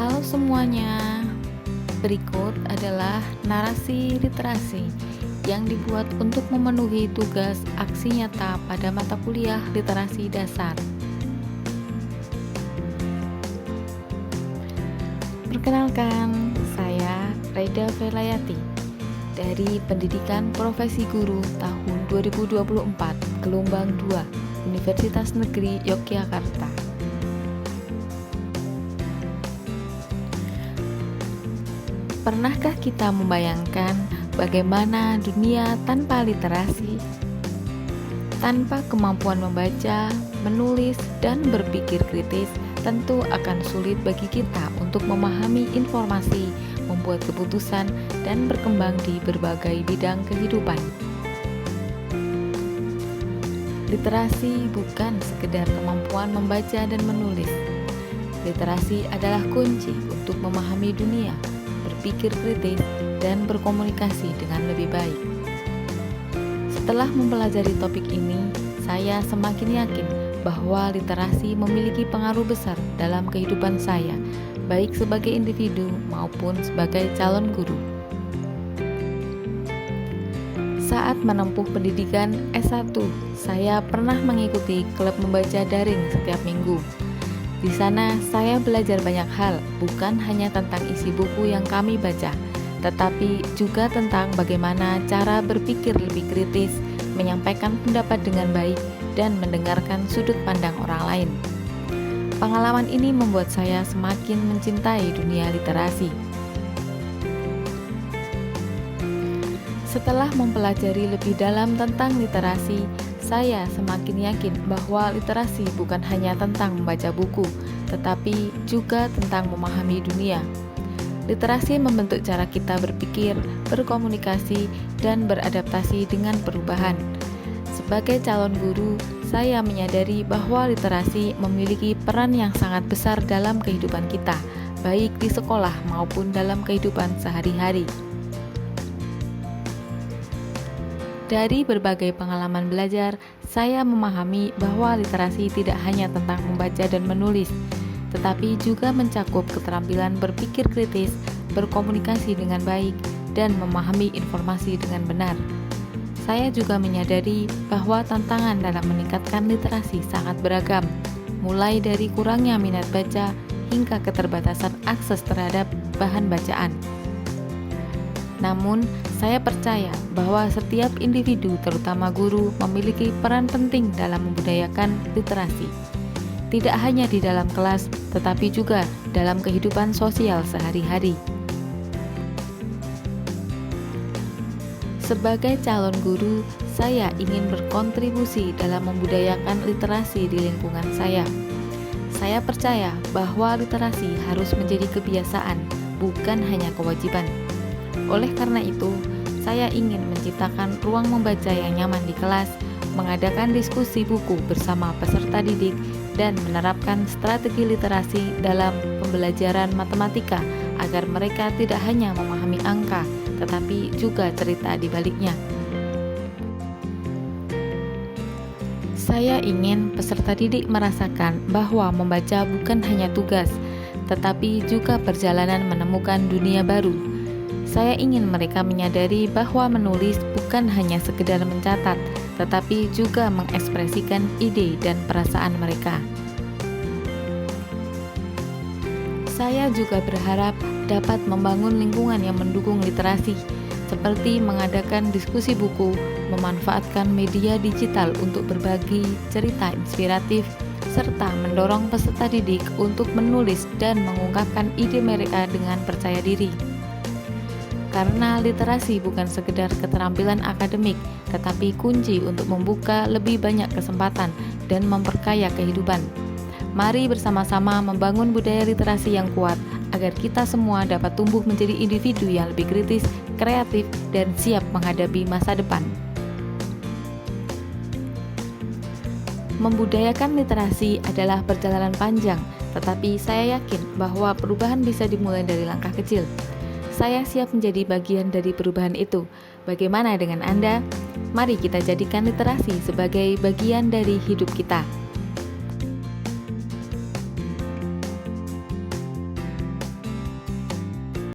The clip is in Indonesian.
Halo semuanya, berikut adalah narasi literasi yang dibuat untuk memenuhi tugas aksi nyata pada mata kuliah literasi dasar. Perkenalkan, saya Raida Velayati dari Pendidikan Profesi Guru tahun 2024, Gelombang 2, Universitas Negeri Yogyakarta. Pernahkah kita membayangkan bagaimana dunia tanpa literasi? Tanpa kemampuan membaca, menulis, dan berpikir kritis, tentu akan sulit bagi kita untuk memahami informasi, membuat keputusan, dan berkembang di berbagai bidang kehidupan. Literasi bukan sekedar kemampuan membaca dan menulis. Literasi adalah kunci untuk memahami dunia, berpikir kritis, dan berkomunikasi dengan lebih baik. Setelah mempelajari topik ini, saya semakin yakin bahwa literasi memiliki pengaruh besar dalam kehidupan saya, baik sebagai individu maupun sebagai calon guru. Saat menempuh pendidikan S1, saya pernah mengikuti klub membaca daring setiap minggu. Di sana saya belajar banyak hal, bukan hanya tentang isi buku yang kami baca, tetapi juga tentang bagaimana cara berpikir lebih kritis, menyampaikan pendapat dengan baik, dan mendengarkan sudut pandang orang lain. Pengalaman ini membuat saya semakin mencintai dunia literasi. Setelah mempelajari lebih dalam tentang literasi, saya semakin yakin bahwa literasi bukan hanya tentang membaca buku, tetapi juga tentang memahami dunia. Literasi membentuk cara kita berpikir, berkomunikasi, dan beradaptasi dengan perubahan. Sebagai calon guru, saya menyadari bahwa literasi memiliki peran yang sangat besar dalam kehidupan kita, baik di sekolah maupun dalam kehidupan sehari-hari. Dari berbagai pengalaman belajar, saya memahami bahwa literasi tidak hanya tentang membaca dan menulis, tetapi juga mencakup keterampilan berpikir kritis, berkomunikasi dengan baik, dan memahami informasi dengan benar. Saya juga menyadari bahwa tantangan dalam meningkatkan literasi sangat beragam, mulai dari kurangnya minat baca hingga keterbatasan akses terhadap bahan bacaan. Namun, saya percaya bahwa setiap individu, terutama guru, memiliki peran penting dalam membudayakan literasi. Tidak hanya di dalam kelas, tetapi juga dalam kehidupan sosial sehari-hari. Sebagai calon guru, saya ingin berkontribusi dalam membudayakan literasi di lingkungan saya. Saya percaya bahwa literasi harus menjadi kebiasaan, bukan hanya kewajiban. Oleh karena itu, saya ingin menciptakan ruang membaca yang nyaman di kelas, mengadakan diskusi buku bersama peserta didik, dan menerapkan strategi literasi dalam pembelajaran matematika agar mereka tidak hanya memahami angka, tetapi juga cerita di baliknya. Saya ingin peserta didik merasakan bahwa membaca bukan hanya tugas, tetapi juga perjalanan menemukan dunia baru. Saya ingin mereka menyadari bahwa menulis bukan hanya sekedar mencatat, tetapi juga mengekspresikan ide dan perasaan mereka. Saya juga berharap dapat membangun lingkungan yang mendukung literasi, seperti mengadakan diskusi buku, memanfaatkan media digital untuk berbagi cerita inspiratif, serta mendorong peserta didik untuk menulis dan mengungkapkan ide mereka dengan percaya diri. Karena literasi bukan sekedar keterampilan akademik, tetapi kunci untuk membuka lebih banyak kesempatan dan memperkaya kehidupan. Mari bersama-sama membangun budaya literasi yang kuat, agar kita semua dapat tumbuh menjadi individu yang lebih kritis, kreatif, dan siap menghadapi masa depan. Membudayakan literasi adalah perjalanan panjang, tetapi saya yakin bahwa perubahan bisa dimulai dari langkah kecil. Saya siap menjadi bagian dari perubahan itu. Bagaimana dengan Anda? Mari kita jadikan literasi sebagai bagian dari hidup kita.